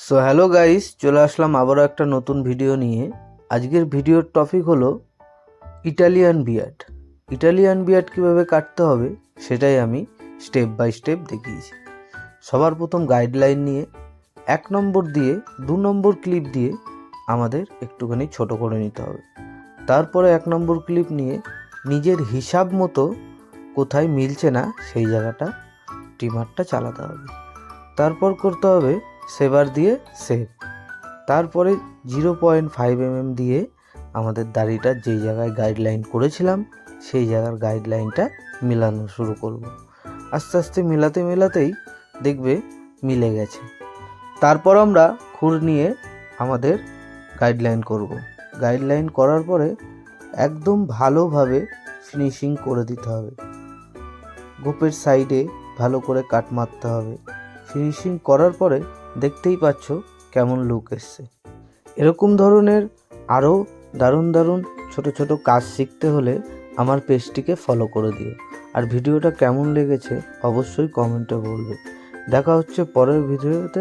So hello guys, চলে আসলাম আবারও একটা নতুন ভিডিও নিয়ে। আজকের ভিডিওর টপিক হলো ইটালিয়ান বিয়ার্ড। ইটালিয়ান বিয়ার্ড কীভাবে কাটতে হবে সেটাই আমি স্টেপ বাই স্টেপ দেখিয়েছি। সবার প্রথম গাইডলাইন নিয়ে 1 নম্বর দিয়ে 2 নম্বর ক্লিপ দিয়ে আমাদের একটুখানি ছোট করে নিতে হবে। তারপরে 1 নম্বর ক্লিপ নিয়ে নিজের হিসাব মতো কোথায় মিলছে না সেই জায়গাটা ট্রিমারটা চালাতে হবে। তারপর করতে হবে সেভার দিয়ে সেভ। তারপরে 0.5 mm দিয়ে আমাদের দাড়িটা যেই জায়গায় গাইডলাইন করেছিলাম সেই জায়গার গাইডলাইনটা মেলানো শুরু করব। আস্তে আস্তে মেলাতেই দেখবে মিলে গেছে। তারপর আমরা খুর নিয়ে আমাদের গাইডলাইন করব। গাইডলাইন করার পরে একদম ভালোভাবে ফিনিশিং করে দিতে হবে। গোপের সাইডে ভালো করে কাট মারতে হবে। ফিনিশিং করার পরে দেখতেই পাচ্ছ কেমন লুক এসছে। এরকম ধরনের আরও দারুণ ছোট ছোট কাজ শিখতে হলে আমার পেজটিকে ফলো করে দিও। আর ভিডিওটা কেমন লেগেছে অবশ্যই কমেন্টে বলবে। দেখা হচ্ছে পরের ভিডিওতে।